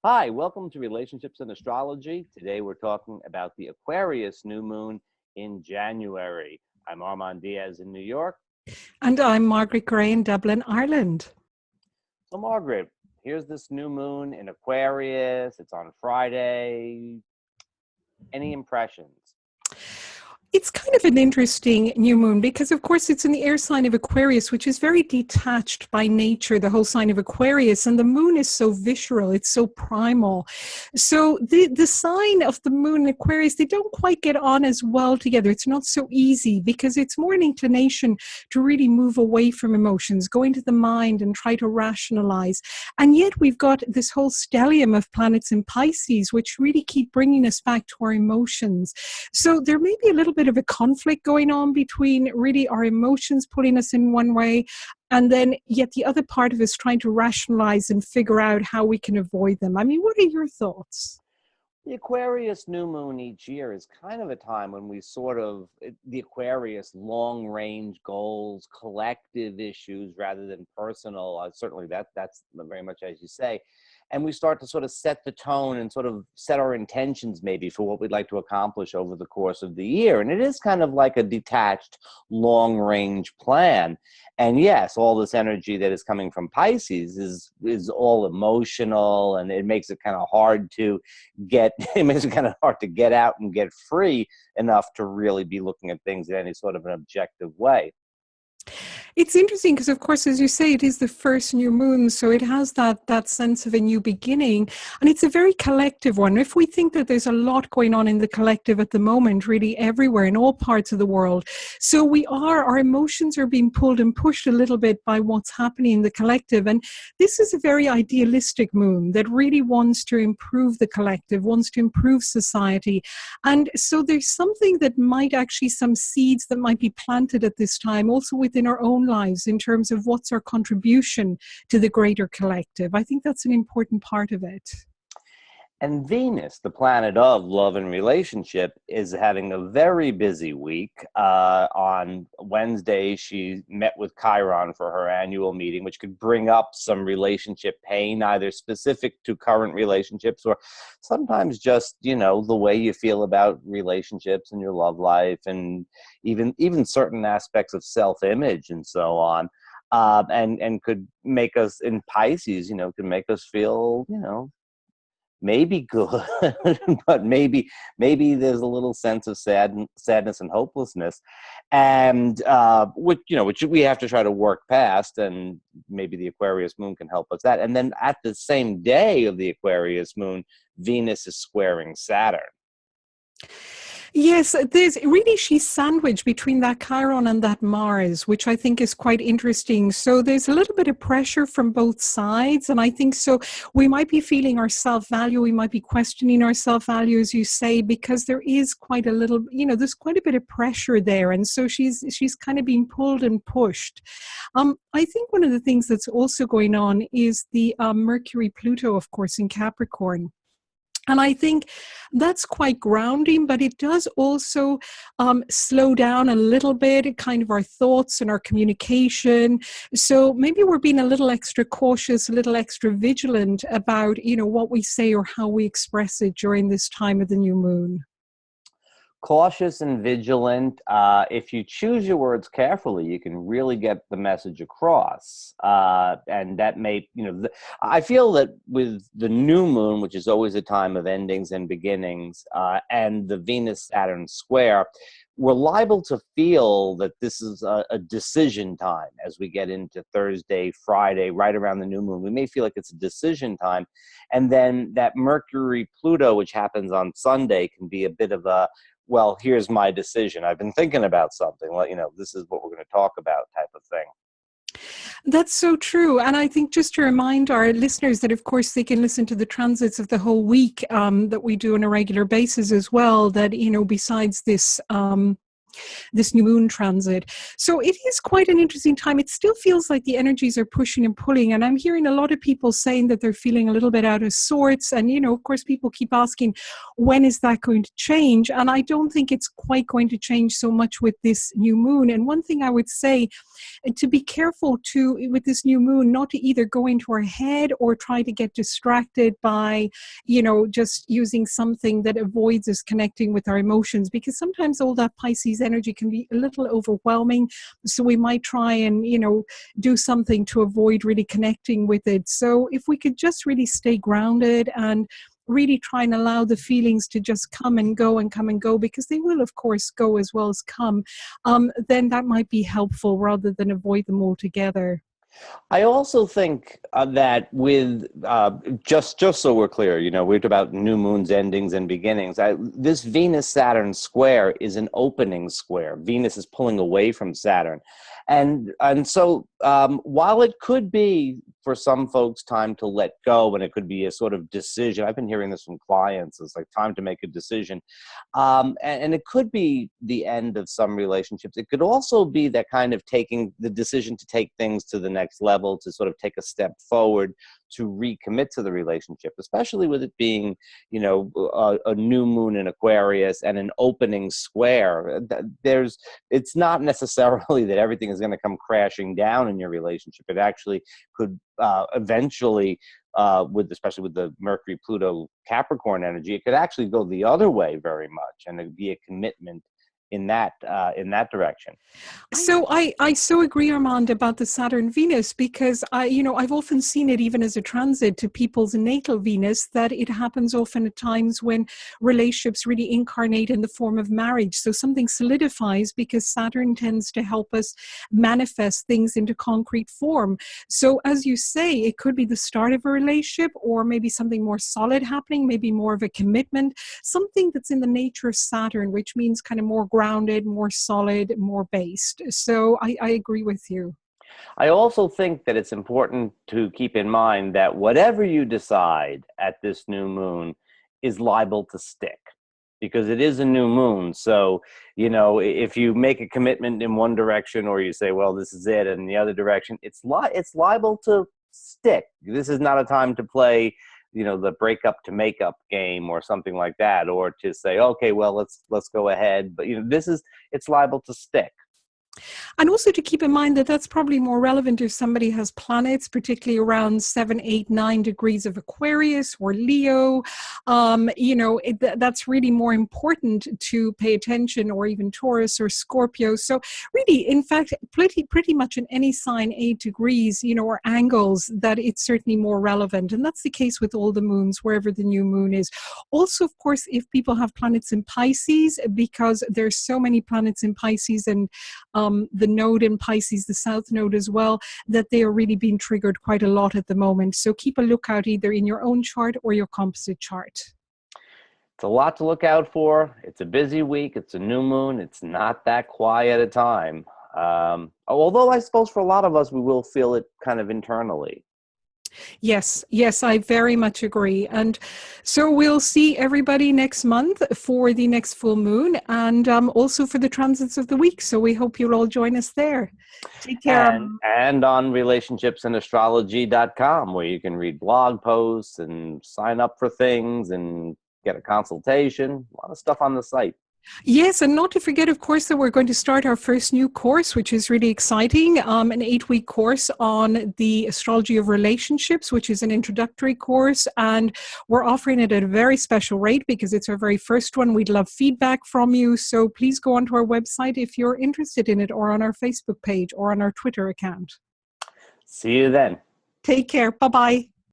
Hi, welcome to Relationships and Astrology. Today we're talking about the Aquarius New Moon in January. I'm Armand Diaz in New York. And I'm Margaret Gray in Dublin, Ireland. So Margaret, here's this new moon in Aquarius. It's on Friday. Any impressions? It's kind of an interesting new moon because, of course, it's in the air sign of Aquarius, which is very detached by nature, the whole sign of Aquarius. And the moon is so visceral, it's so primal. So the sign of the moon in Aquarius, they don't quite get on as well together. It's not so easy because it's more an inclination to really move away from emotions, go into the mind and try to rationalize. And yet we've got this whole stellium of planets in Pisces, which really keep bringing us back to our emotions. So there may be a little bit of a conflict going on between really our emotions pulling us in one way, and then yet the other part of us trying to rationalize and figure out how we can avoid them. I mean, what are your thoughts? The Aquarius new moon each year is kind of a time when we the Aquarius long range goals, collective issues rather than personal. Certainly that's very much as you say. And we start to sort of set the tone and sort of set our intentions maybe for what we'd like to accomplish over the course of the year. And it is kind of like a detached long range plan. And yes, all this energy that is coming from Pisces is all emotional, and it makes it kind of hard to get out and get free enough to really be looking at things in any sort of an objective way. It's interesting because, of course, as you say, it is the first new moon, so it has that sense of a new beginning, and it's a very collective one. If we think that there's a lot going on in the collective at the moment, really everywhere in all parts of the world, so our emotions are being pulled and pushed a little bit by what's happening in the collective, and this is a very idealistic moon that really wants to improve the collective, wants to improve society, and so there's something that might actually, some seeds that might be planted at this time, also within our own lives in terms of what's our contribution to the greater collective. I think that's an important part of it. And Venus, the planet of love and relationship, is having a very busy week. On Wednesday, she met with Chiron for her annual meeting, which could bring up some relationship pain, either specific to current relationships or sometimes just, the way you feel about relationships and your love life, and even certain aspects of self-image and so on. And could make us, in Pisces, could make us feel, maybe good, but maybe there's a little sense of sadness and hopelessness, and which we have to try to work past, and maybe the Aquarius moon can help us that. And then at the same day of the Aquarius moon, Venus is squaring Saturn. Yes, she's sandwiched between that Chiron and that Mars, which I think is quite interesting. So there's a little bit of pressure from both sides. And I think so we might be feeling our self-value. We might be questioning our self-value, as you say, because there is quite a little, there's quite a bit of pressure there. And so she's kind of being pulled and pushed. I think one of the things that's also going on is the Mercury-Pluto, of course, in Capricorn. And I think that's quite grounding, but it does also slow down a little bit, kind of our thoughts and our communication. So maybe we're being a little extra cautious, a little extra vigilant about, what we say or how we express it during this time of the new moon. Cautious and vigilant. If you choose your words carefully, you can really get the message across. And that may, I feel that with the new moon, which is always a time of endings and beginnings, and the Venus-Saturn square, we're liable to feel that this is a decision time as we get into Thursday, Friday, right around the new moon. We may feel like it's a decision time. And then that Mercury-Pluto, which happens on Sunday, can be a bit of a, well, here's my decision. I've been thinking about something. Well, this is what we're going to talk about type of thing. That's so true. And I think just to remind our listeners that, of course, they can listen to the transits of the whole week that we do on a regular basis as well, that, besides this this new moon transit. So it is quite an interesting time. It still feels like the energies are pushing and pulling. And I'm hearing a lot of people saying that they're feeling a little bit out of sorts. And, you know, of course, people keep asking, when is that going to change? And I don't think it's quite going to change so much with this new moon. And one thing I would say, to be careful to, with this new moon, not to either go into our head or try to get distracted by, you know, just using something that avoids us connecting with our emotions, because sometimes all that Pisces energy can be a little overwhelming. So we might try and, you know, do something to avoid really connecting with it. So if we could just really stay grounded and really try and allow the feelings to just come and go and come and go, because they will, of course, go as well as come, then that might be helpful rather than avoid them altogether. I also think that with just so we're clear, you know, we're about new moons, endings, and beginnings. This Venus-Saturn square is an opening square. Venus is pulling away from Saturn, and so while it could be for some folks time to let go, and it could be a sort of decision. I've been hearing this from clients. It's like time to make a decision, and it could be the end of some relationships. It could also be that kind of taking the decision to take things to the next level, to sort of take a step forward, to recommit to the relationship, especially with it being, you know, a new moon in Aquarius and an opening square. It's not necessarily that everything is going to come crashing down in your relationship. It actually could eventually, especially with the Mercury, Pluto, Capricorn energy, it could actually go the other way very much, and it'd be a commitment in that direction. So I so agree, Armand, about the Saturn Venus, because I've often seen it even as a transit to people's natal Venus, that it happens often at times when relationships really incarnate in the form of marriage. So something solidifies because Saturn tends to help us manifest things into concrete form. So as you say, it could be the start of a relationship, or maybe something more solid happening, maybe more of a commitment, something that's in the nature of Saturn, which means kind of more grounded, more solid, more based. So I agree with you. I also think that it's important to keep in mind that whatever you decide at this new moon is liable to stick, because it is a new moon. So, you know, if you make a commitment in one direction, or you say, well, this is it, and in the other direction, it's liable to stick. This is not a time to play, you know, the breakup to makeup game or something like that, or to say, okay, well, let's go ahead. But, you know, it's liable to stick. And also to keep in mind that that's probably more relevant if somebody has planets, particularly around 7, 8, 9 degrees of Aquarius or Leo. That's really more important to pay attention, or even Taurus or Scorpio. So really, in fact, pretty much in any sign 8 degrees, you know, or angles, that it's certainly more relevant. And that's the case with all the moons, wherever the new moon is. Also, of course, if people have planets in Pisces, because there's so many planets in Pisces, and the node in Pisces, the south node as well, that they are really being triggered quite a lot at the moment. So keep a lookout either in your own chart or your composite chart. It's a lot to look out for. It's a busy week. It's a new moon. It's not that quiet a time. Although I suppose for a lot of us, we will feel it kind of internally. Yes, I very much agree. And so we'll see everybody next month for the next full moon, and also for the transits of the week. So we hope you'll all join us there. Take care. And on relationships.and astrology.com, where you can read blog posts and sign up for things and get a consultation. A lot of stuff on the site. Yes, and not to forget, of course, that we're going to start our first new course, which is really exciting, an 8-week course on the astrology of relationships, which is an introductory course, and we're offering it at a very special rate because it's our very first one. We'd love feedback from you, so please go onto our website if you're interested in it, or on our Facebook page, or on our Twitter account. See you then. Take care. Bye-bye.